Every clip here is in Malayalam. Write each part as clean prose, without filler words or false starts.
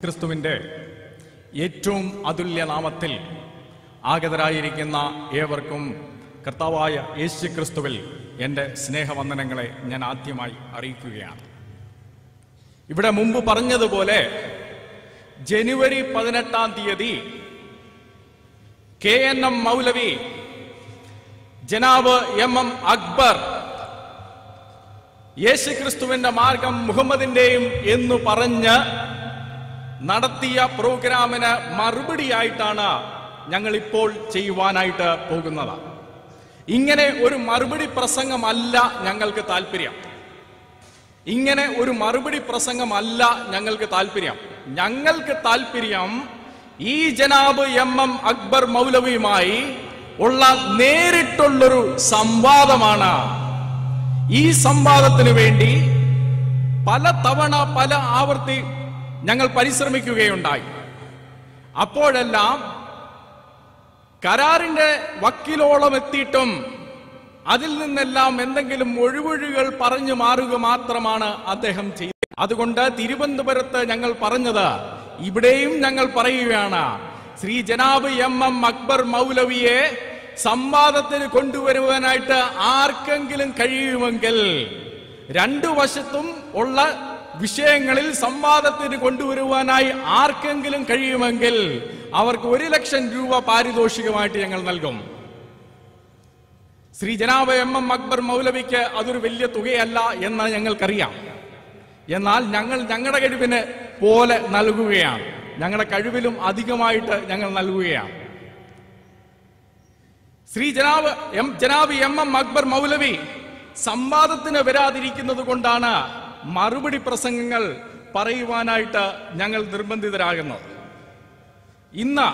ക്രിസ്തുവിന്റെ ഏറ്റവും അതുല്യ നാമത്തിൽ ആഗതരായിരിക്കുന്ന ഏവർക്കും കർത്താവായ യേശു ക്രിസ്തുവിൽ എൻ്റെ സ്നേഹവന്ദനങ്ങളെ ഞാൻ ആദ്യമായി അറിയിക്കുകയാണ്. ഇവിടെ മുമ്പ് പറഞ്ഞതുപോലെ ജനുവരി 18-ാം തീയതി KNM മൗലവി ജനാബ് MM അക്ബർ യേശു ക്രിസ്തുവിന്റെ മാർഗം മുഹമ്മദിന്റെയും എന്ന് പറഞ്ഞ് നടത്തിയ പ്രോഗ്രാമിന് മറുപടിയായിട്ടാണ് ഞങ്ങൾ ഇപ്പോൾ ചെയ്യുവാനായിട്ട് പോകുന്നത്. ഇങ്ങനെ ഒരു മറുപടി പ്രസംഗമല്ല ഞങ്ങൾക്ക് താല്പര്യം. ഇങ്ങനെ ഒരു മറുപടി പ്രസംഗമല്ല ഞങ്ങൾക്ക് താല്പര്യം. ഞങ്ങൾക്ക് താല്പര്യം ഈ ജനാബ് MM അക്ബർ മൗലവിയുമായി ഉള്ള നേരിട്ടുള്ളൊരു സംവാദമാണ്. ഈ സംവാദത്തിന് വേണ്ടി പല തവണ പല ആവർത്തി ഞങ്ങൾ പരിശ്രമിക്കുകയുണ്ടായി. അപ്പോഴെല്ലാം കരാറിന്റെ വക്കിലോളം എത്തിയിട്ടും അതിൽ നിന്നെല്ലാം എന്തെങ്കിലും ഒഴിവൊഴികൾ പറഞ്ഞു മാറുക മാത്രമാണ് അദ്ദേഹം ചെയ്തത്. അതുകൊണ്ട് തിരുവനന്തപുരത്ത് ഞങ്ങൾ പറഞ്ഞത് ഇവിടെയും ഞങ്ങൾ പറയുകയാണ്, ശ്രീ ജനാബ് MM അക്ബർ മൗലവിയെ സംവാദത്തിന് കൊണ്ടുവരുവാനായിട്ട് ആർക്കെങ്കിലും കഴിയുമെങ്കിൽ, രണ്ടു വശത്തും ഉള്ള വിഷയങ്ങളിൽ സംവാദത്തിന് കൊണ്ടുവരുവാനായി ആർക്കെങ്കിലും കഴിയുമെങ്കിൽ അവർക്ക് 1 ലക്ഷം രൂപ പാരിതോഷികമായിട്ട് ഞങ്ങൾ നൽകും. ശ്രീ ജനാബ് MM അക്ബർ മൗലവിക്ക് അതൊരു വലിയ തുകയല്ല എന്ന് ഞങ്ങൾക്കറിയാം. എന്നാൽ ഞങ്ങൾ ഞങ്ങളുടെ കഴിവിന് പോലെ നൽകുകയാണ്. ഞങ്ങളുടെ കഴിവിലും അധികമായിട്ട് ഞങ്ങൾ നൽകുകയാണ്. ശ്രീ ജനാബ് MM അക്ബർ മൗലവി സംവാദത്തിന് വരാതിരിക്കുന്നത് കൊണ്ടാണ് മറുപടി പ്രസംഗങ്ങൾ പറയുവാനായിട്ട് ഞങ്ങൾ നിർബന്ധിതരാകുന്നത്. ഇന്ന്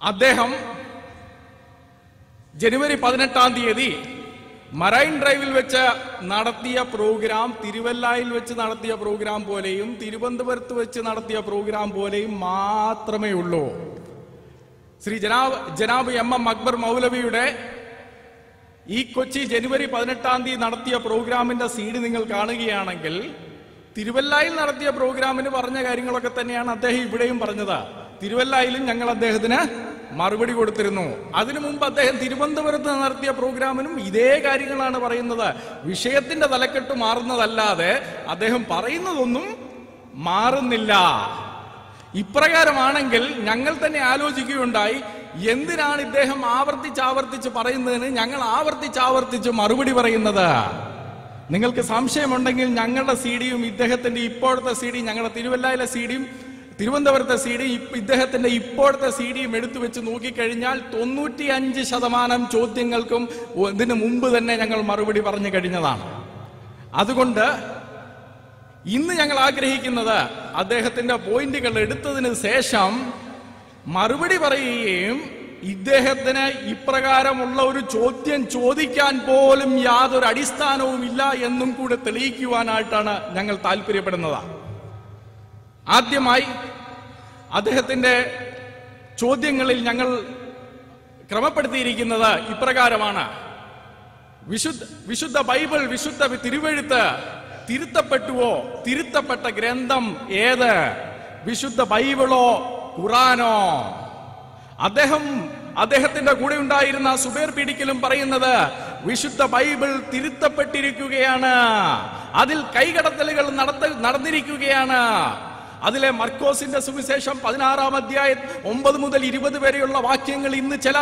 അദ്ദേഹം ജനുവരി 18-ാം തീയതി മറൈൻ ഡ്രൈവിൽ വെച്ച് നടത്തിയ പ്രോഗ്രാം തിരുവല്ലായിൽ വെച്ച് നടത്തിയ പ്രോഗ്രാം പോലെയും തിരുവനന്തപുരത്ത് വെച്ച് നടത്തിയ പ്രോഗ്രാം പോലെയും മാത്രമേ ഉള്ളൂ. ശ്രീ ജനാബ് MM അക്ബർ മൗലവിയുടെ ഈ കൊച്ചി ജനുവരി 18-ാം തീയതി നടത്തിയ പ്രോഗ്രാമിന്റെ സീഡ് നിങ്ങൾ കാണുകയാണെങ്കിൽ തിരുവല്ലായിൽ നടത്തിയ പ്രോഗ്രാമിന് പറഞ്ഞ കാര്യങ്ങളൊക്കെ തന്നെയാണ് അദ്ദേഹം ഇവിടെയും പറഞ്ഞത്. തിരുവല്ലായിലും ഞങ്ങൾ അദ്ദേഹത്തിന് മറുപടി കൊടുത്തിരുന്നു. അതിനു മുമ്പ് അദ്ദേഹം തിരുവനന്തപുരത്ത് നടത്തിയ പ്രോഗ്രാമിനും ഇതേ കാര്യങ്ങളാണ് പറയുന്നത്. വിഷയത്തിന്റെ തലക്കെട്ട് മാറുന്നതല്ലാതെ അദ്ദേഹം പറയുന്നതൊന്നും മാറുന്നില്ല. ഇപ്രകാരമാണെങ്കിൽ ഞങ്ങൾ തന്നെ ആലോചിക്കുകയുണ്ടായി, എന്തിനാണ് ഇദ്ദേഹം ആവർത്തിച്ച് പറയുന്നതിന് ഞങ്ങൾ ആവർത്തിച്ച് മറുപടി പറയുന്നത്? നിങ്ങൾക്ക് സംശയമുണ്ടെങ്കിൽ ഞങ്ങളുടെ സീഡിയും ഇദ്ദേഹത്തിന്റെ ഇപ്പോഴത്തെ സീഡിയും, ഞങ്ങളുടെ തിരുവല്ലയിലെ സീഡിയും തിരുവനന്തപുരത്തെ സീഡിയും ഇദ്ദേഹത്തിന്റെ ഇപ്പോഴത്തെ സീഡിയും എടുത്തു വെച്ച് നോക്കിക്കഴിഞ്ഞാൽ 95% ചോദ്യങ്ങൾക്കും ഇതിനു മുമ്പ് തന്നെ ഞങ്ങൾ മറുപടി പറഞ്ഞു കഴിഞ്ഞതാണ്. അതുകൊണ്ട് ഇന്ന് ഞങ്ങൾ ആഗ്രഹിക്കുന്നത് അദ്ദേഹത്തിന്റെ പോയിന്റുകൾ എടുത്തതിന് ശേഷം മറുപടി പറയുകയും ഇദ്ദേഹത്തിന് ഇപ്രകാരമുള്ള ഒരു ചോദ്യം ചോദിക്കാൻ പോലും യാതൊരു അടിസ്ഥാനവും ഇല്ല എന്നും കൂടെ തെളിയിക്കുവാനായിട്ടാണ് ഞങ്ങൾ താല്പര്യപ്പെടുന്നത്. ആദ്യമായി അദ്ദേഹത്തിന്റെ ചോദ്യങ്ങളിൽ ഞങ്ങൾ ക്രമപ്പെടുത്തിയിരിക്കുന്നത് ഇപ്രകാരമാണ്: വിശുദ്ധ ബൈബിൾ, വിശുദ്ധ തിരുവെഴുത്ത് തിരുത്തപ്പെട്ടുവോ? തിരുത്തപ്പെട്ട ഗ്രന്ഥം ഏത്? വിശുദ്ധ ബൈബിളോ ഖുറാനോ? അദ്ദേഹത്തിന്റെ കൂടെ ഉണ്ടായിരുന്ന സുബൈർ പീഡിക്കലും പറയുന്നത് വിശുദ്ധ ബൈബിൾ തിരുത്തപ്പെട്ടിരിക്കുകയാണ്, അതിൽ കൈകടത്തലുകൾ നടന്നിരിക്കുകയാണ്. അതിലെ മർക്കോസിന്റെ സുവിശേഷം 16-ാം അധ്യായം 9 മുതൽ 20 വരെയുള്ള വാക്യങ്ങൾ ഇന്ന് ചില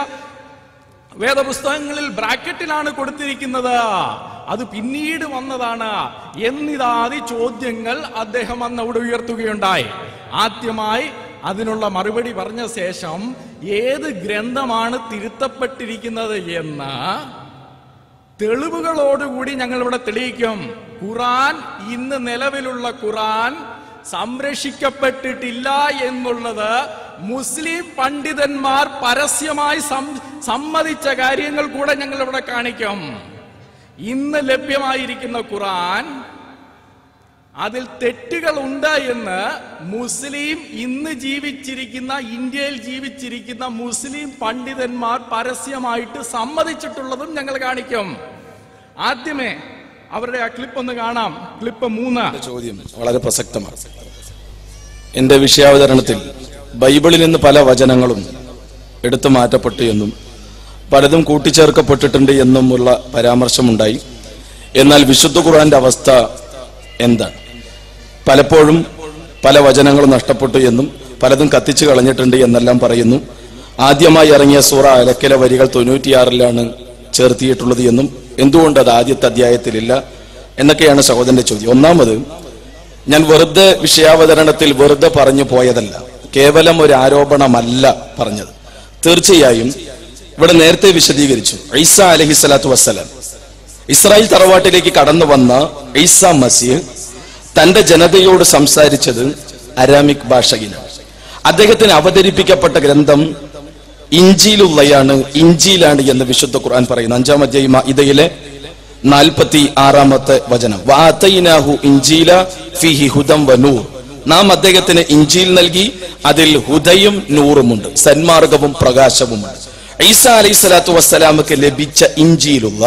വേദപുസ്തകങ്ങളിൽ ബ്രാക്കറ്റിലാണ് കൊടുത്തിരിക്കുന്നത്. അത് പിന്നീട് വന്നതാണ് എന്നിതാദി ചോദ്യങ്ങൾ അദ്ദേഹം അന്ന് അവിടെ ഉയർത്തുകയുണ്ടായി. ആദ്യമായി അതിനുള്ള മറുപടി പറഞ്ഞ ശേഷം ഏത് ഗ്രന്ഥമാണ് തിരുത്തപ്പെട്ടിരിക്കുന്നത് എന്ന് തെളിവുകളോടുകൂടി ഞങ്ങൾ ഇവിടെ തെളിയിക്കും. ഖുറാൻ, ഇന്ന് നിലവിലുള്ള ഖുറാൻ സംരക്ഷിക്കപ്പെട്ടിട്ടില്ല എന്നുള്ളത് മുസ്ലിം പണ്ഡിതന്മാർ പരസ്യമായി സമ്മതിച്ച കാര്യങ്ങൾ കൂടെ ഞങ്ങൾ ഇവിടെ കാണിക്കും. ഇന്ന് ലഭ്യമായിരിക്കുന്ന ഖുറാൻ, അതിൽ തെറ്റുകൾ ഉണ്ട് എന്ന് മുസ്ലിം ഇന്ന് ജീവിച്ചിരിക്കുന്ന, ഇന്ത്യയിൽ ജീവിച്ചിരിക്കുന്ന മുസ്ലിം പണ്ഡിതന്മാർ പരസ്യമായിട്ട് സമ്മതിച്ചിട്ടുള്ളതും ഞങ്ങൾ കാണിക്കും. ആദ്യമേ അവരുടെ ആ ക്ലിപ്പ് ഒന്ന് കാണാം. ക്ലിപ്പ് 3. ചോദ്യം വളരെ പ്രസക്തമാണ്. എൻ്റെ വിഷയാവതരണത്തിൽ ബൈബിളിൽ നിന്ന് പല വചനങ്ങളും എടുത്തു മാറ്റപ്പെട്ടു എന്നും പലതും കൂട്ടിച്ചേർക്കപ്പെട്ടിട്ടുണ്ട് എന്നുമുള്ള പരാമർശമുണ്ടായി. എന്നാൽ വിശുദ്ധ ഖുർആന്റെ അവസ്ഥ എന്താണ്? പലപ്പോഴും പല വചനങ്ങളും നഷ്ടപ്പെട്ടു എന്നും പലതും കത്തിച്ചു കളഞ്ഞിട്ടുണ്ട് എന്നെല്ലാം പറയുന്നു. ആദ്യമായി ഇറങ്ങിയ സൂറ അലക്കിലെ വരികൾ 96-ലാണ് ചേർത്തിയിട്ടുള്ളത് എന്നും എന്തുകൊണ്ട് അത് ആദ്യത്തെ അധ്യായത്തിലില്ല എന്നൊക്കെയാണ് സഹോദരന്റെ ചോദ്യം. ഒന്നാമത്, ഞാൻ വെറുതെ വിഷയാവതരണത്തിൽ വെറുതെ പറഞ്ഞു പോയതല്ല, കേവലം ഒരു ആരോപണമല്ല പറഞ്ഞത്. തീർച്ചയായും ഇവിടെ നേരത്തെ വിശദീകരിച്ചു. ഈസ അലൈഹിസ്സലാത്തു വസ്സലാം, ഇസ്രായേൽ തറവാട്ടിലേക്ക് കടന്നു വന്ന ഈസ മസീഹ് തന്റെ ജനതയോട് സംസാരിച്ചത് അരാമിക് ഭാഷയിലാണ്. അദ്ദേഹത്തിന് അവതരിപ്പിക്കപ്പെട്ട ഗ്രന്ഥം ഇഞ്ചീലാണ് എന്ന് വിശുദ്ധ ഖുർആൻ പറയുന്നു. 5-ാം അധ്യായം മാഇദയിലെ 46-ാമത്തെ വചനം, വഅതൈനാഹു ഇൻജീല ഫീഹി ഹുദം വനൂർ. നാം അദ്ദേഹത്തിന് ഇഞ്ചീൽ നൽകി, അതിൽ ഹുദയും നൂറുമുണ്ട്, സന്മാർഗവും പ്രകാശവുമുണ്ട്. ഈസ അലൈഹിസ്സലാത്തു വസ്സലാമക്ക് ലഭിച്ച ഇഞ്ചീലുള്ള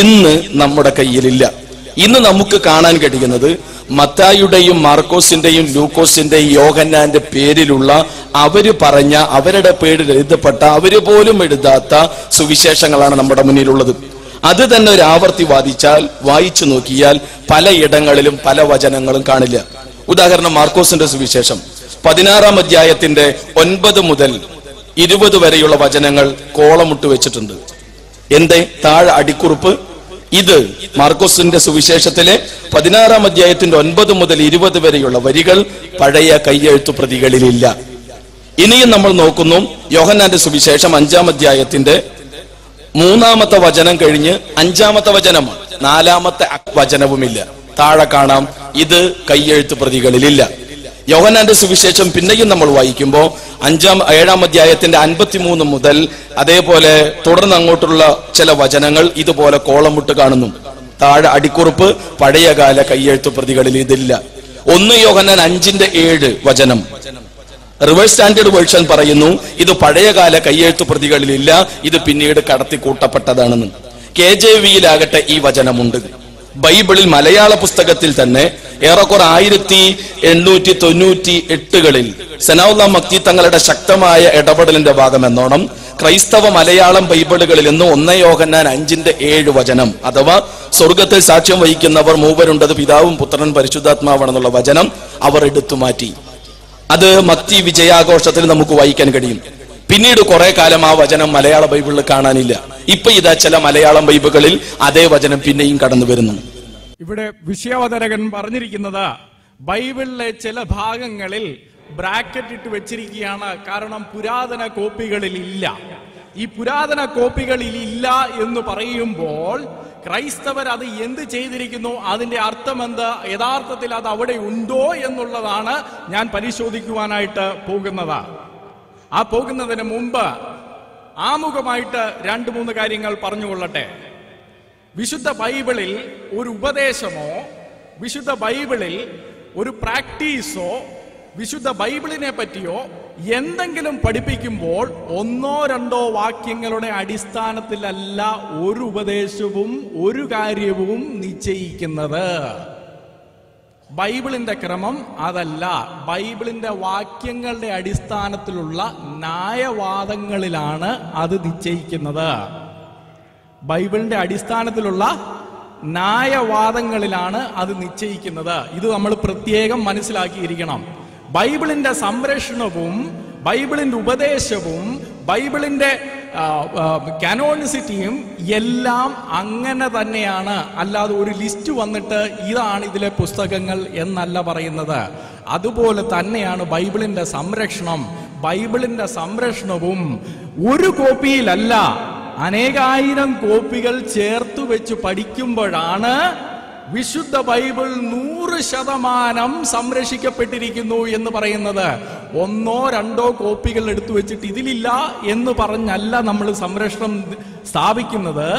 ഇന്ന് നമ്മുടെ കയ്യിലില്ല. ഇന്ന് നമുക്ക് കാണാൻ കഴിയുന്നത് മത്തായിയുടെയും മാർക്കോസിന്റെയും ലൂക്കോസിന്റെയും യോഹന്നാന്റെ പേരിലുള്ള അവര് പറഞ്ഞ, അവരുടെ പേരിൽ എഴുതപ്പെട്ട, അവര് പോലും എഴുതാത്ത സുവിശേഷങ്ങളാണ് നമ്മുടെ മുന്നിലുള്ളത്. അത് തന്നെ ഒരു ആവർത്തി വായിച്ചു നോക്കിയാൽ പലയിടങ്ങളിലും പല വചനങ്ങളും കാണില്ല. ഉദാഹരണം, മാർക്കോസിന്റെ സുവിശേഷം 16-ാം അധ്യായത്തിന്റെ 9 മുതൽ 20 വരെയുള്ള വചനങ്ങൾ കോളമിട്ട് വെച്ചിട്ടുണ്ട്. എന്തേ? താഴെ അടിക്കുറിപ്പ്. ഇത് മാർക്കോസിന്റെ സുവിശേഷത്തിലെ 16-ാം അധ്യായത്തിന്റെ 9 മുതൽ 20 വരെയുള്ള വരികൾ പഴയ കയ്യെഴുത്തു പ്രതികളിലില്ല. ഇനിയും നമ്മൾ നോക്കുന്നു യോഹന്നാന്റെ സുവിശേഷം 5-ാം അധ്യായത്തിന്റെ 3-ാമത്തെ വചനം കഴിഞ്ഞ് 5-ാമത്തെ വചനമാണ്. 4-ാമത്തെ വചനവുമില്ല. താഴെ കാണാം, ഇത് കയ്യെഴുത്ത് പ്രതികളിലില്ല. യോഹന്നാന്റെ സുവിശേഷം പിന്നെയും നമ്മൾ വായിക്കുമ്പോൾ 7-ാം അധ്യായത്തിന്റെ 53 മുതൽ അതേപോലെ തുടർന്ന് അങ്ങോട്ടുള്ള ചില വചനങ്ങൾ ഇതുപോലെ കോളമിട്ട് കാണുന്നു. താഴെ അടിക്കുറിപ്പ്, പഴയകാല കയ്യെഴുത്ത് പ്രതികളിൽ ഇതില്ല. 1 യോഹന്നാൻ 5:7 വചനം റിവേഴ്സ് സ്റ്റാൻഡേർഡ് വേർഷൻ പറയുന്നു, ഇത് പഴയകാല കയ്യെഴുത്ത് പ്രതികളിലില്ല, ഇത് പിന്നീട് കടത്തിക്കൂട്ടപ്പെട്ടതാണെന്ന്. KJV-യിലാകട്ടെ ഈ വചനമുണ്ട്. ബൈബിളിൽ മലയാള പുസ്തകത്തിൽ തന്നെ ഏറെക്കുറെ 1898 സനാഉല്ലാ മക്തി തങ്ങളുടെ ശക്തമായ ഇടപെടലിന്റെ ഭാഗം എന്നോണം ക്രൈസ്തവ മലയാളം ബൈബിളുകളിൽ നിന്ന് 1 യോഹന്നാൻ 5:7 വചനം, അഥവാ സ്വർഗത്തിൽ സാക്ഷ്യം വഹിക്കുന്നവർ മൂവരുണ്ടത് പിതാവും പുത്രൻ പരിശുദ്ധാത്മാവാണെന്നുള്ള വചനം അവർ എടുത്തു മാറ്റി. അത് മക്തി വിജയാഘോഷത്തിൽ നമുക്ക് വായിക്കാൻ കഴിയും. പിന്നീട് കുറെ കാലം ആ വചനം മലയാള ബൈബിളിൽ കാണാനില്ല. ഇപ്പൊ ഇതാ ചില മലയാളം ബൈബിളുകളിൽ അതേ വചനം പിന്നെയും കടന്നു വരുന്നു. ഇവിടെ വിഷയാവതരകൻ പറഞ്ഞിരിക്കുന്നത് ബൈബിളിലെ ചില ഭാഗങ്ങളിൽ ബ്രാക്കറ്റ് ഇട്ട് വെച്ചിരിക്കുകയാണ്. കാരണം പുരാതന കോപ്പികളിൽ ഇല്ല. ഈ പുരാതന കോപ്പികളിൽ ഇല്ല എന്ന് പറയുമ്പോൾ ക്രൈസ്തവർ അത് എന്ത് ചെയ്തിരിക്കുന്നു, അതിന്റെ അർത്ഥം എന്ത്, യഥാർത്ഥത്തിൽ അത് അവിടെ ഉണ്ടോ എന്നുള്ളതാണ് ഞാൻ പരിശോധിക്കുവാനായിട്ട് പോകുന്നത്. ആ പോകുന്നതിന് മുമ്പ് ആമുഖമായിട്ട് 2-3 കാര്യങ്ങൾ പറഞ്ഞുകൊള്ളട്ടെ. വിശുദ്ധ ബൈബിളിൽ ഒരു ഉപദേശമോ വിശുദ്ധ ബൈബിളിൽ ഒരു പ്രാക്ടീസോ വിശുദ്ധ ബൈബിളിനെ പറ്റിയോ എന്തെങ്കിലും പഠിപ്പിക്കുമ്പോൾ 1-2 വാക്യങ്ങളുടെ അടിസ്ഥാനത്തിലല്ല ഒരു ഉപദേശവും ഒരു കാര്യവും നിശ്ചയിക്കുന്നത്. ബൈബിളിന്റെ ക്രമം അതല്ല. ബൈബിളിന്റെ വാക്യങ്ങളുടെ അടിസ്ഥാനത്തിലുള്ള ന്യായവാദങ്ങളിലാണ് അത് നിശ്ചയിക്കുന്നത്. ബൈബിളിന്റെ അടിസ്ഥാനത്തിലുള്ള ന്യായവാദങ്ങളിലാണ് അത് നിശ്ചയിക്കുന്നത്. ഇത് നമ്മൾ പ്രത്യേകം മനസ്സിലാക്കിയിരിക്കണം. ബൈബിളിന്റെ സംരക്ഷണവും ബൈബിളിന്റെ ഉപദേശവും ബൈബിളിന്റെ കാനോണിസിറ്റിയും എല്ലാം അങ്ങനെ തന്നെയാണ്. അല്ലാതെ ഒരു ലിസ്റ്റ് വന്നിട്ട് ഇതാണ് ഇതിലെ പുസ്തകങ്ങൾ എന്നല്ല പറയുന്നത്. അതുപോലെ തന്നെയാണ് ബൈബിളിന്റെ സംരക്ഷണം. ബൈബിളിന്റെ സംരക്ഷണവും ഒരു കോപ്പിയിലല്ല, അനേകായിരം കോപ്പികൾ ചേർത്ത് വെച്ച് പഠിക്കുമ്പോഴാണ് വിശുദ്ധ ബൈബിൾ 100% സംരക്ഷിക്കപ്പെട്ടിരിക്കുന്നു എന്ന് പറയുന്നത്. 1-2 കോപ്പികൾ എടുത്തു വെച്ചിട്ട് ഇതിലില്ല എന്ന് പറഞ്ഞല്ല നമ്മൾ സംരക്ഷണം സ്ഥാപിക്കുന്നത്.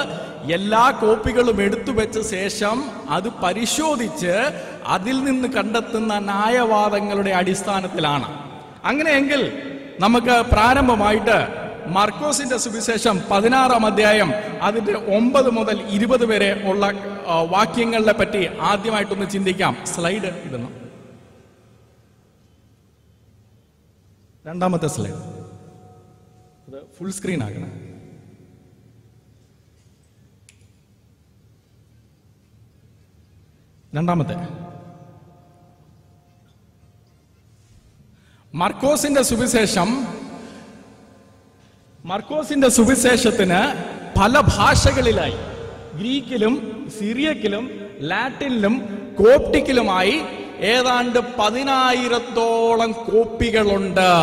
എല്ലാ കോപ്പികളും എടുത്തു വെച്ച ശേഷം അത് പരിശോധിച്ച് അതിൽ നിന്ന് കണ്ടെത്തുന്ന ന്യായവാദങ്ങളുടെ അടിസ്ഥാനത്തിലാണ്. അങ്ങനെയെങ്കിൽ നമുക്ക് പ്രാരംഭമായിട്ട് മാർക്കോസിന്റെ സുവിശേഷം 16-ാം അധ്യായം അതിന്റെ 9 മുതൽ 20 വരെ ഉള്ള വാക്യങ്ങളെ പറ്റി ആദ്യമായിട്ടൊന്ന് ചിന്തിക്കാം. സ്ലൈഡ് ഇടുന്നു. രണ്ടാമത്തെ സ്ലൈഡ്, അത് ഫുൾ സ്ക്രീൻ ആക്കണം. രണ്ടാമത്തെ മർക്കോസിന്റെ സുവിശേഷത്തിന് പല ഭാഷകളിലായി, ഗ്രീക്കിലും സിറിയക്കിലും ലാറ്റിനിലും കോപ്റ്റിക്കിലുമായി ഏതാണ്ട് 10,000-ഓളം കോപ്പികളുണ്ട്.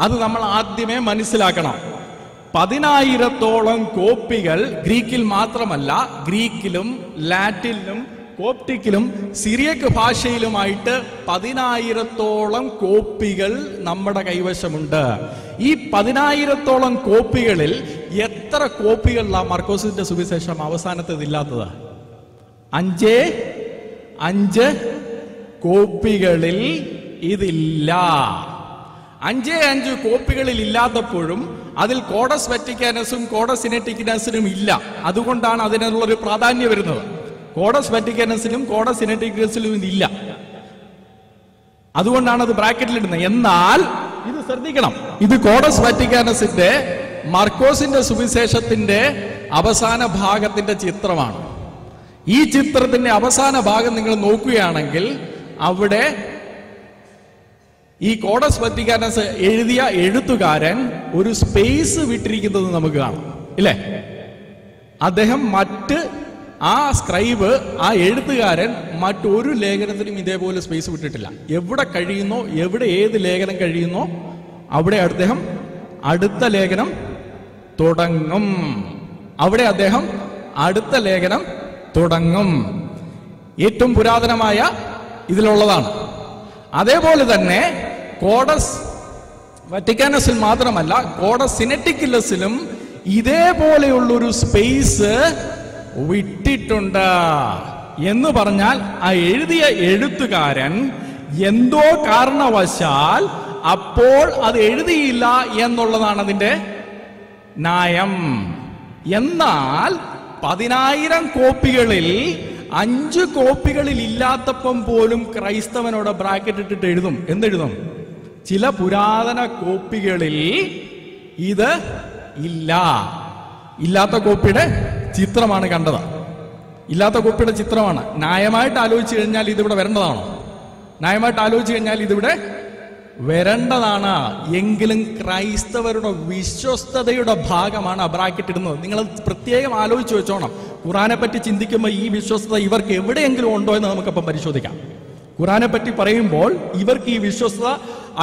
അത് നമ്മൾ ആദ്യമേ മനസ്സിലാക്കണം. 10,000-ഓളം കോപ്പികൾ ഗ്രീക്കിൽ മാത്രമല്ല, ഗ്രീക്കിലും ലാറ്റിനിലും കോപ്റ്റിക്കിലും സിറിയക്ക് ഭാഷയിലുമായിട്ട് 10,000-ഓളം കോപ്പികൾ നമ്മുടെ കൈവശമുണ്ട്. ഈ 10,000-ഓളം കോപ്പികളിൽ എത്ര കോപ്പികളിലാണ് മർക്കോസിന്റെ സുവിശേഷം അവസാനത്തേതില്ലാത്തത്? 5 കോപ്പികളിൽ ഇതില്ല. 5 കോപ്പികളിൽ ഇല്ലാത്തപ്പോഴും അതിൽ കോഡസ് വറ്റിക്കാനസും കോഡസ് സിനറ്റിക്കനസിനും ഇല്ല. അതുകൊണ്ടാണ് അതിനുള്ളൊരു പ്രാധാന്യം വരുന്നത്. കോഡസ് വറ്റിക്കാനസിനും കോഡസ് സിനറ്റിക്കനസിലും ഇതില്ല, അതുകൊണ്ടാണ് അത് ബ്രാക്കറ്റിലിടുന്നത്. എന്നാൽ ഇത് ശ്രദ്ധിക്കണം, ഇത് കോഡസ് വറ്റിക്കാനസിന്റെ മർക്കോസിന്റെ സുവിശേഷത്തിന്റെ അവസാന ഭാഗത്തിന്റെ ചിത്രമാണ്. ഈ ചിത്രത്തിന്റെ അവസാന ഭാഗം നിങ്ങൾ നോക്കുകയാണെങ്കിൽ അവിടെ ഈ കോഡസ് വറ്റിക്കാനസ് എഴുതിയ എഴുത്തുകാരൻ ഒരു സ്പേസ് വിട്ടിരിക്കുന്നത് നമുക്ക് കാണാം, ഇല്ലേ? അദ്ദേഹം ആ സ്ക്രൈബ്, ആ എഴുത്തുകാരൻ മറ്റൊരു ലേഖനത്തിനും ഇതേപോലെ സ്പേസ് വിട്ടിട്ടില്ല. എവിടെ കഴിയുന്നോ, ഏത് ലേഖനം കഴിയുന്നോ അവിടെ അദ്ദേഹം അടുത്ത ലേഖനം തുടങ്ങും. ഏറ്റവും പുരാതനമായ ഇതിലുള്ളതാണ്. അതേപോലെ തന്നെ കോഡസ് വറ്റിക്കാനസിൽ മാത്രമല്ല, കോഡസ് സിനറ്റിക്കലസിലും ഇതേപോലെയുള്ളൊരു സ്പേസ് വിട്ടിട്ടുണ്ട്. എന്ന് പറഞ്ഞാൽ ആ എഴുതിയ എഴുത്തുകാരൻ എന്തോ കാരണവശാൽ അപ്പോൾ അത് എഴുതിയില്ല എന്നുള്ളതാണ് അതിന്റെ ന്യായം. എന്നാൽ 10,000 കോപ്പികളിൽ 5 കോപ്പികളിൽ ഇല്ലാത്തപ്പം പോലും ക്രൈസ്തവനോട് ബ്രാക്കറ്റ് ഇട്ടിട്ട് എഴുതും. എന്തെഴുതും? ചില പുരാതന കോപ്പികളിൽ ഇത് ഇല്ല. ഇല്ലാത്ത കോപ്പിയുടെ ചിത്രമാണ് കണ്ടത്. ഇല്ലാത്ത കോപ്പിയുടെ ചിത്രമാണ്. ന്യായമായിട്ട് ആലോചിച്ചു കഴിഞ്ഞാൽ ഇതിവിടെ വരേണ്ടതാണോ? ഇതിവിടെ വരേണ്ടതാണ്. എങ്കിലും ക്രൈസ്തവരുടെ വിശ്വസ്തതയുടെ ഭാഗമാണ് ബ്രാക്കറ്റ് ഇടുന്നത്. നിങ്ങൾ പ്രത്യേകം ആലോചിച്ച് വെച്ചോണം. ഖുറാനെ പറ്റി ചിന്തിക്കുമ്പോൾ ഈ വിശ്വസ്തത ഇവർക്ക് എവിടെയെങ്കിലും ഉണ്ടോ എന്ന് നമുക്കപ്പം പരിശോധിക്കാം. ഖുറാനെ പറ്റി പറയുമ്പോൾ ഇവർക്ക് ഈ വിശ്വസ്തത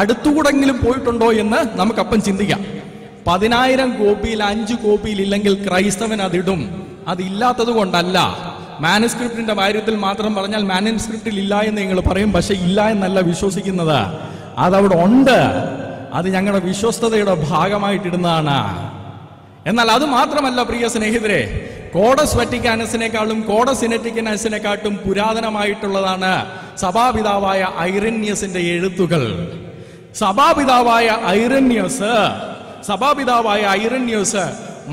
അടുത്തുകൂടെങ്കിലും പോയിട്ടുണ്ടോ എന്ന് നമുക്കപ്പം ചിന്തിക്കാം. 10,000 കോപ്പിയിൽ 5 കോപ്പിയിൽ ഇല്ലെങ്കിൽ ക്രൈസ്തവൻ അതിടും. അതില്ലാത്തത് കൊണ്ടല്ല. മാനുസ്ക്രിപ്റ്റിന്റെ കാര്യത്തിൽ മാത്രം പറഞ്ഞാൽ മാനുസ്ക്രിപ്റ്റിൽ ഇല്ല എന്ന് നിങ്ങൾ പറയും, പക്ഷെ ഇല്ല എന്നല്ല വിശ്വസിക്കുന്നത്. അതവിടെ ഉണ്ട്. അത് ഞങ്ങളുടെ വിശ്വസ്തതയുടെ ഭാഗമായിട്ടിടുന്നതാണ്. എന്നാൽ അത് മാത്രമല്ല പ്രിയ സ്നേഹിതരെ, കോഡസ് വറ്റിക്കാനസിനെക്കാളും കോഡസ് സിനറ്റിക്കനസിനെക്കാട്ടും പുരാതനമായിട്ടുള്ളതാണ് സഭാപിതാവായ ഐറേനിയസിന്റെ എഴുത്തുകൾ. സഭാപിതാവായ ഐറേനിയസ്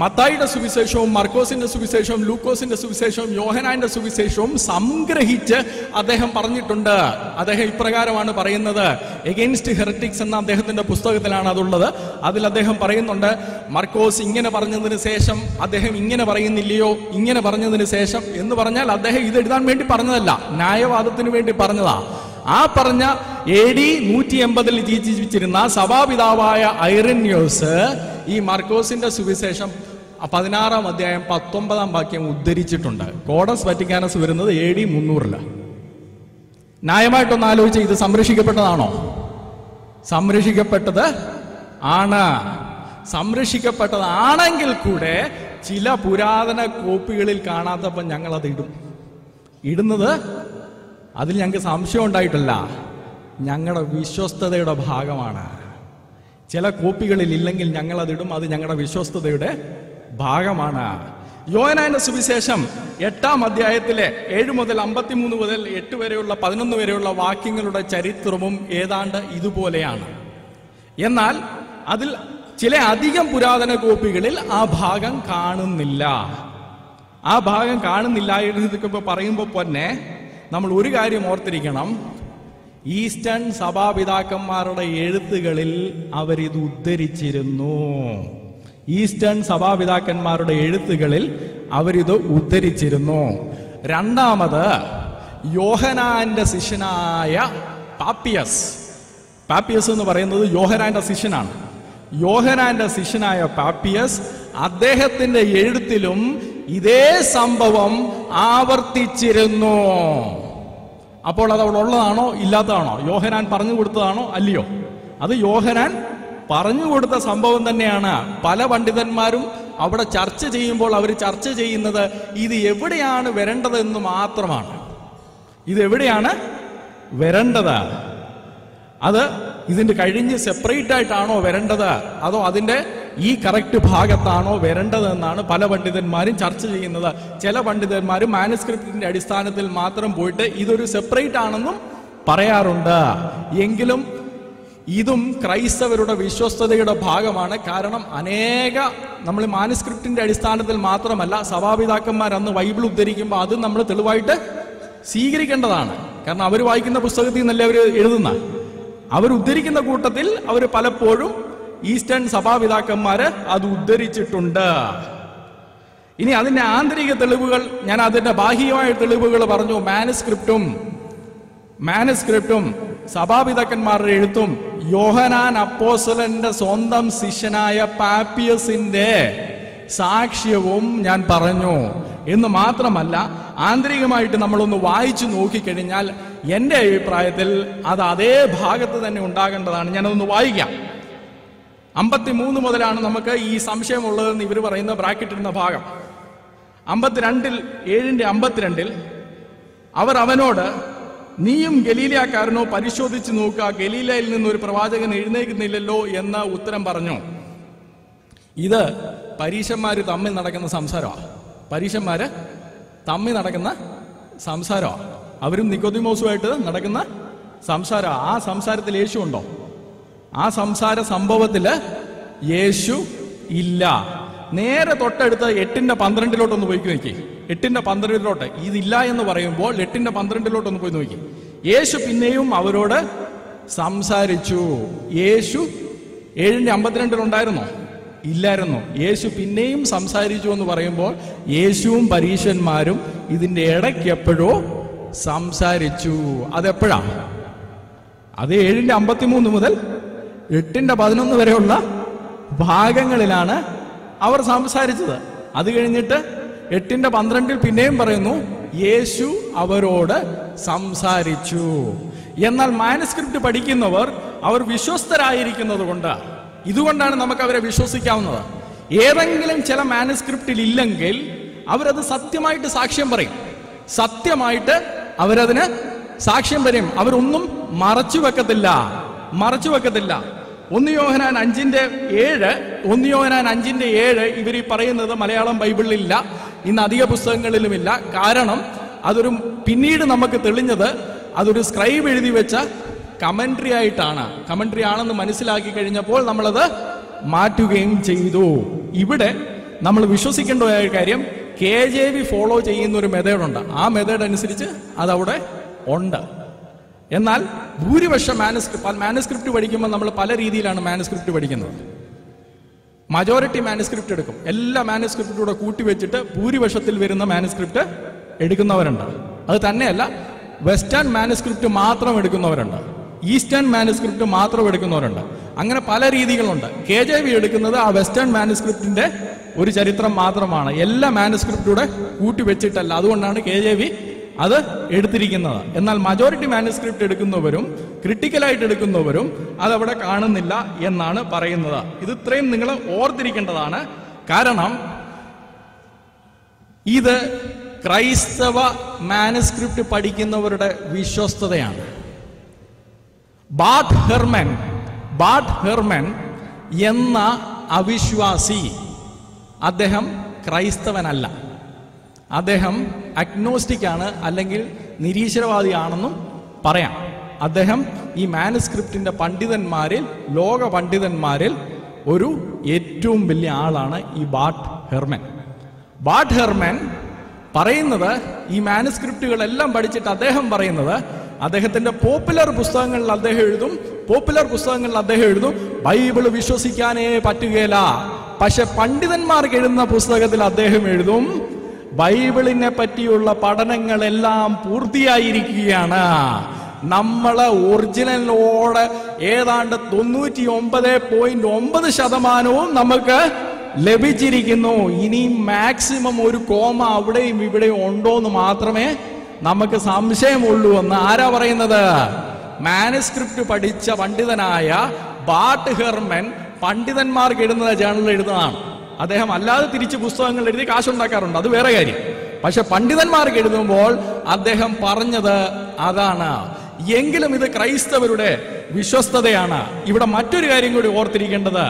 മത്തായിയുടെ സുവിശേഷവും മർക്കോസിന്റെ സുവിശേഷവും ലൂക്കോസിന്റെ സുവിശേഷവും യോഹന്നാന്റെ സുവിശേഷവും സംഗ്രഹിച്ച് അദ്ദേഹം പറഞ്ഞിട്ടുണ്ട്. അദ്ദേഹം ഇപ്രകാരമാണ് പറയുന്നത്. എഗെയിൻസ്റ്റ് ഹെററ്റിക്സ് എന്ന അദ്ദേഹത്തിന്റെ പുസ്തകത്തിലാണ് അതുള്ളത്. അതിൽ അദ്ദേഹം പറയുന്നുണ്ട്, മർക്കോസ് ഇങ്ങനെ പറഞ്ഞതിന് ശേഷം അദ്ദേഹം ഇങ്ങനെ പറയുന്നില്ലയോ, ഇങ്ങനെ പറഞ്ഞതിന് ശേഷം എന്ന് പറഞ്ഞാൽ അദ്ദേഹം ഇത് എഴുതാൻ വേണ്ടി പറഞ്ഞതല്ല, ന്യായവാദത്തിന് വേണ്ടി പറഞ്ഞതാ. ആ പറഞ്ഞ AD 180 ജീവിച്ചിരുന്ന സഭാപിതാവായ ഐറേനിയോസ് ഈ മർക്കോസിന്റെ സുവിശേഷം 16-ാം അധ്യായം 19-ാം വാക്യം ഉദ്ധരിച്ചിട്ടുണ്ട്. കോഡസ് വറ്റിക്കാനസ് വരുന്നത് AD 300. ന്യായമായിട്ടൊന്ന് ആലോചിച്ച്, ഇത് സംരക്ഷിക്കപ്പെട്ടതാണോ? സംരക്ഷിക്കപ്പെട്ടതാണെങ്കിൽ കൂടെ ചില പുരാതന കോപ്പികളിൽ കാണാത്തപ്പം ഞങ്ങൾ അത് ഇടുന്നത് അതിൽ ഞങ്ങൾക്ക് സംശയം ഉണ്ടായിട്ടില്ല, ഞങ്ങളുടെ വിശ്വസ്തതയുടെ ഭാഗമാണ്. ചില കോപ്പികളിൽ ഇല്ലെങ്കിൽ ഞങ്ങൾ അതിടും, അത് ഞങ്ങളുടെ വിശ്വസ്തതയുടെ ഭാഗമാണ്. യോഹന്നാന്റെ സുവിശേഷം 8-ാം അധ്യായത്തിലെ 7 മുതൽ 53 മുതൽ 8 വരെയുള്ള 11 വരെയുള്ള വാക്യങ്ങളുടെ ചരിത്രവും ഏതാണ്ട് ഇതുപോലെയാണ്. എന്നാൽ അതിൽ ചില അധികം പുരാതന കോപ്പികളിൽ ആ ഭാഗം കാണുന്നില്ല. എന്ന് പറയുമ്പോൾ തന്നെ നമ്മൾ ഒരു കാര്യം ഓർത്തിരിക്കണം. ഈസ്റ്റേൺ സഭാപിതാക്കന്മാരുടെ എഴുത്തുകളിൽ അവരിത് ഉദ്ധരിച്ചിരുന്നു. ഈസ്റ്റേൺ സഭാപിതാക്കന്മാരുടെ എഴുത്തുകളിൽ അവരിത് ഉദ്ധരിച്ചിരുന്നു. രണ്ടാമത് യോഹനാന്റെ ശിഷ്യനായ പാപ്പിയസ് എന്ന് പറയുന്നത് യോഹനാന്റെ ശിഷ്യനാണ്. യോഹനാന്റെ ശിഷ്യനായ പാപ്പിയസ് അദ്ദേഹത്തിന്റെ എഴുത്തിലും ഇതേ സംഭവം ആവർത്തിച്ചിരുന്നു. അപ്പോൾ അത് അവിടെ ഉള്ളതാണോ ഇല്ലാത്തതാണോ? യോഹനാൻ പറഞ്ഞു കൊടുത്തതാണോ അല്ലയോ? അത് യോഹനാൻ പറഞ്ഞു കൊടുത്ത സംഭവം തന്നെയാണ്. പല പണ്ഡിതന്മാരും അവിടെ ചർച്ച ചെയ്യുമ്പോൾ അവർ ചർച്ച ചെയ്യുന്നത് ഇത് എവിടെയാണ് വരേണ്ടതെന്ന് മാത്രമാണ്. ഇതെവിടെയാണ് വരേണ്ടത്? അത് ഇതിന്റെ കഴിഞ്ഞ് സെപ്പറേറ്റ് ആയിട്ടാണോ വരേണ്ടത്, അതോ അതിന്റെ ഈ കറക്റ്റ് ഭാഗത്താണോ വരേണ്ടതെന്നാണ് പല പണ്ഡിതന്മാരും ചർച്ച ചെയ്യുന്നത്. ചില പണ്ഡിതന്മാരും മാനുസ്ക്രിപ്റ്റിന്റെ അടിസ്ഥാനത്തിൽ മാത്രം പോയിട്ട് ഇതൊരു സെപ്പറേറ്റ് ആണെന്നും പറയാറുണ്ട്. എങ്കിലും ഇതും ക്രൈസ്തവരുടെ വിശ്വസ്തതയുടെ ഭാഗമാണ്. കാരണം നമ്മൾ മാനുസ്ക്രിപ്റ്റിന്റെ അടിസ്ഥാനത്തിൽ മാത്രമല്ല, സഭാപിതാക്കന്മാർ അന്ന് ബൈബിൾ ഉദ്ധരിക്കുമ്പോൾ അത് നമ്മൾ തെളിവായിട്ട് സ്വീകരിക്കേണ്ടതാണ്. കാരണം അവർ വായിക്കുന്ന പുസ്തകത്തിൽ നിന്നല്ലേ അവർ എഴുതുന്ന. അവർ ഉദ്ധരിക്കുന്ന കൂട്ടത്തിൽ അവർ പലപ്പോഴും ഈസ്റ്റേൺ സഭാപിതാക്കന്മാര് അത് ഉദ്ധരിച്ചിട്ടുണ്ട്. ഇനി അതിന്റെ ആന്തരിക തെളിവുകൾ, ഞാൻ അതിന്റെ ബാഹ്യമായ തെളിവുകൾ പറഞ്ഞു. മാനുസ്ക്രിപ്റ്റും സഭാപിതാക്കന്മാരുടെ എഴുത്തും യോഹനാൻ അപ്പോസ്തലന്റെ സ്വന്തം ശിഷ്യനായ പാപ്പിയസിന്റെ സാക്ഷ്യവും ഞാൻ പറഞ്ഞു എന്ന് മാത്രമല്ല, ആന്തരികമായിട്ട് നമ്മളൊന്ന് വായിച്ചു നോക്കിക്കഴിഞ്ഞാൽ എൻ്റെ അഭിപ്രായത്തിൽ അത് അതേ ഭാഗത്ത് തന്നെ ഉണ്ടാകേണ്ടതാണ്. ഞാനതൊന്ന് വായിക്കാം. 53 മുതലാണ് നമുക്ക് ഈ സംശയമുള്ളതെന്ന് ഇവർ പറയുന്ന ബ്രാക്കറ്റിടുന്ന ഭാഗം. 7:52 അവർ അവനോട്, നീയും ഗലീലക്കാരനോ? പരിശോധിച്ച് നോക്കുക, ഗലീലയിൽ നിന്നൊരു പ്രവാചകൻ എഴുന്നേൽക്കുന്നില്ലല്ലോ എന്ന് ഉത്തരം പറഞ്ഞു. ഇത് പരീശന്മാര് തമ്മിൽ നടക്കുന്ന സംസാരമാണ്. അവരും നിക്കോദിമോസുമായിട്ട് നടക്കുന്ന സംസാരമാണ്. ആ സംസാരത്തിൽ യേശു ഉണ്ടോ? ആ സംസാര സംഭവത്തില് യേശു ഇല്ല. നേരെ തൊട്ടടുത്ത് 8:12 പോയി നോക്കി. 8:12 ഇതില്ല എന്ന് പറയുമ്പോൾ 8:12 പോയി നോക്കി. യേശു പിന്നെയും അവരോട് സംസാരിച്ചു. യേശു 7:52 ഉണ്ടായിരുന്നോ? ഇല്ലായിരുന്നു. യേശു പിന്നെയും സംസാരിച്ചു എന്ന് പറയുമ്പോൾ യേശുവും പരീശന്മാരും ഇതിന്റെ ഇടയ്ക്ക് എപ്പോഴോ സംസാരിച്ചു. അതെപ്പോഴാ? അത് 7:53 മുതൽ 8:11 വരെയുള്ള ഭാഗങ്ങളിലാണ് അവർ സംസാരിച്ചത്. അത് കഴിഞ്ഞിട്ട് 8:12 പിന്നെയും പറയുന്നു യേശു അവരോട് സംസാരിച്ചു. എന്നാൽ മാനുസ്ക്രിപ്റ്റ് പഠിക്കുന്നവർ അവർ വിശ്വസ്തരായിരിക്കുന്നത് കൊണ്ട്, ഇതുകൊണ്ടാണ് നമുക്ക് അവരെ വിശ്വസിക്കാവുന്നത്. ഏതെങ്കിലും ചില മാനുസ്ക്രിപ്റ്റിൽ ഇല്ലെങ്കിൽ അവരത് സത്യമായിട്ട് സാക്ഷ്യം പറയും. സത്യമായിട്ട് അവരതിന് സാക്ഷ്യം പറയും. അവരൊന്നും മറച്ചു വെക്കത്തില്ല. 1 യോഹന്നാൻ 5:7 ഇവർ ഈ പറയുന്നത് മലയാളം ബൈബിളിലില്ല, ഇന്ന് അധിക പുസ്തകങ്ങളിലുമില്ല. കാരണം അതൊരു പിന്നീട് നമുക്ക് തെളിഞ്ഞത് അതൊരു സ്ക്രൈബ് എഴുതി വെച്ച കമന്ററി ആണെന്ന് മനസ്സിലാക്കി കഴിഞ്ഞപ്പോൾ നമ്മളത് മാറ്റുകയും ചെയ്തു. ഇവിടെ നമ്മൾ വിശ്വസിക്കേണ്ടതായ കാര്യം KJV ഫോളോ ചെയ്യുന്ന ഒരു മെത്തേഡുണ്ട്. ആ മെത്തേഡ് അനുസരിച്ച് അതവിടെ ഉണ്ട്. എന്നാൽ ഭൂരിപക്ഷം മാനുസ്ക്രിപ്റ്റ് പഠിക്കുമ്പോൾ നമ്മൾ പല രീതിയിലാണ് മാനുസ്ക്രിപ്റ്റ് പഠിക്കുന്നത്. മജോറിറ്റി മാനുസ്ക്രിപ്റ്റ് എടുക്കും. എല്ലാ മാനുസ്ക്രിപ്റ്റൂടെ കൂട്ടിവെച്ചിട്ട് ഭൂരിപക്ഷത്തിൽ വരുന്ന മാനുസ്ക്രിപ്റ്റ് എടുക്കുന്നവരുണ്ട്. അത് തന്നെയല്ല, വെസ്റ്റേൺ മാനുസ്ക്രിപ്റ്റ് മാത്രം എടുക്കുന്നവരുണ്ട്, ഈസ്റ്റേൺ മാനുസ്ക്രിപ്റ്റ് മാത്രം എടുക്കുന്നവരുണ്ട്. അങ്ങനെ പല രീതികളുണ്ട്. KJV എടുക്കുന്നത് ആ വെസ്റ്റേൺ മാനുസ്ക്രിപ്റ്റിന്റെ ഒരു ചരിത്രം മാത്രമാണ്, എല്ലാ മാനുസ്ക്രിപ്റ്റൂടെ കൂട്ടിവെച്ചിട്ടല്ല. അതുകൊണ്ടാണ് KJV അത് എടുത്തിരിക്കുന്നത്. എന്നാൽ മജോറിറ്റി മാനുസ്ക്രിപ്റ്റ് എടുക്കുന്നവരും ക്രിട്ടിക്കലായിട്ട് എടുക്കുന്നവരും അതവിടെ കാണുന്നില്ല എന്നാണ് പറയുന്നത്. ഇത് ഇത്രയും നിങ്ങൾ ഓർത്തിരിക്കേണ്ടതാണ്. കാരണം ഇത് ക്രൈസ്തവ മാനുസ്ക്രിപ്റ്റ് പഠിക്കുന്നവരുടെ വിശ്വസ്തതയാണ്. ബാർട്ട് ഹെർമൻ എന്ന അവിശ്വാസി, അദ്ദേഹം ക്രൈസ്തവനല്ല, അദ്ദേഹം അഗ്നോസ്റ്റിക് ആണ്, അല്ലെങ്കിൽ നിരീശ്വരവാദിയാണെന്നും പറയാം. അദ്ദേഹം ഈ മാനുസ്ക്രിപ്റ്റിന്റെ ലോക പണ്ഡിതന്മാരിൽ ഒരു ഏറ്റവും വലിയ ആളാണ് ഈ ബാർട്ട് ഹെർമൻ പറയുന്നത്, ഈ മാനുസ്ക്രിപ്റ്റുകളെല്ലാം പഠിച്ചിട്ട് അദ്ദേഹം പറയുന്നത് അദ്ദേഹത്തിന്റെ പോപ്പുലർ പുസ്തകങ്ങളിൽ അദ്ദേഹം എഴുതും ബൈബിള് വിശ്വസിക്കാനേ പറ്റുകയില്ല. പക്ഷെ പണ്ഡിതന്മാർക്ക് എഴുതുന്ന പുസ്തകത്തിൽ അദ്ദേഹം എഴുതും ബൈബിളിനെ പറ്റിയുള്ള പഠനങ്ങളെല്ലാം പൂർത്തിയായിരിക്കുകയാണ്. നമ്മളെ ഒറിജിനലിനോട് ഏതാണ്ട് 99.9% നമുക്ക് ലഭിച്ചിരിക്കുന്നു. ഇനി മാക്സിമം ഒരു കോമ അവിടെയും ഇവിടെയും ഉണ്ടോന്ന് മാത്രമേ നമുക്ക് സംശയമുള്ളൂ എന്ന് ആരാ പറയുന്നത്? മാനുസ്ക്രിപ്റ്റ് പഠിച്ച പണ്ഡിതനായ ബാർട്ട് ഹെർമൻ പണ്ഡിതന്മാർക്ക് എഴുതുന്ന ജേണൽ എഴുതുന്നതാണ്. അദ്ദേഹം അല്ലാതെ തിരിച്ച് പുസ്തകങ്ങൾ എഴുതി കാശുണ്ടാക്കാറുണ്ട്, അത് വേറെ കാര്യം. പക്ഷെ പണ്ഡിതന്മാർക്ക് എഴുതുമ്പോൾ അദ്ദേഹം പറഞ്ഞത് അതാണ്. എങ്കിലും ഇത് ക്രൈസ്തവരുടെ വിശ്വസ്തതയാണ്. ഇവിടെ മറ്റൊരു കാര്യം കൂടി ഓർത്തിരിക്കേണ്ടത്,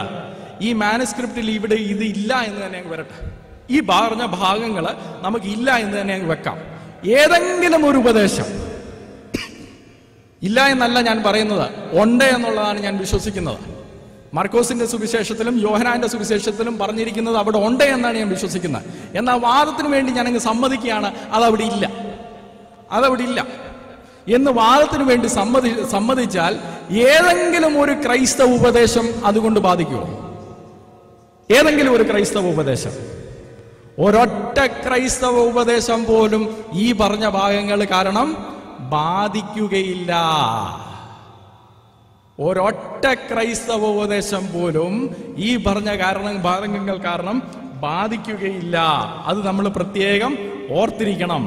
ഈ മാനുസ്ക്രിപ്റ്റിൽ ഇവിടെ ഇത് ഇല്ല എന്ന് തന്നെ അങ്ങ് വരട്ടെ. ഈ പറഞ്ഞ ഭാഗങ്ങൾ നമുക്ക് ഇല്ല എന്ന് തന്നെ അങ്ങ് വെക്കാം. ഏതെങ്കിലും ഒരു ഉപദേശം ഇല്ല എന്നല്ല ഞാൻ പറയുന്നത്, ഉണ്ട് എന്നുള്ളതാണ് ഞാൻ വിശ്വസിക്കുന്നത്. മർക്കോസിന്റെ സുവിശേഷത്തിലും യോഹന്നാന്റെ സുവിശേഷത്തിലും പറഞ്ഞിരിക്കുന്നത് അവിടെ ഉണ്ട് എന്നാണ് ഞാൻ വിശ്വസിക്കുന്നത്. എന്നാൽ വാദത്തിന് വേണ്ടി ഞാനങ്ങ് സമ്മതിക്കുകയാണ് അതവിടെ ഇല്ല എന്ന് വാദത്തിന് വേണ്ടി സമ്മതിച്ചാൽ ഏതെങ്കിലും ഒരു ക്രൈസ്തവ ഉപദേശം അതുകൊണ്ട് ബാധിക്കുമോ? ഏതെങ്കിലും ഒരു ക്രൈസ്തവ ഉപദേശം, ഒരൊറ്റ ക്രൈസ്തവ ഉപദേശം പോലും ഈ പറഞ്ഞ ഭാഗങ്ങൾ കാരണം ബാധിക്കുകയില്ല. ഒരൊറ്റ ക്രൈസ്തവ ഉപദേശം പോലും ഈ പറഞ്ഞ ഭാഗങ്ങൾ കാരണം ബാധിക്കുകയില്ല. അത് നമ്മൾ പ്രത്യേകം ഓർത്തിരിക്കണം.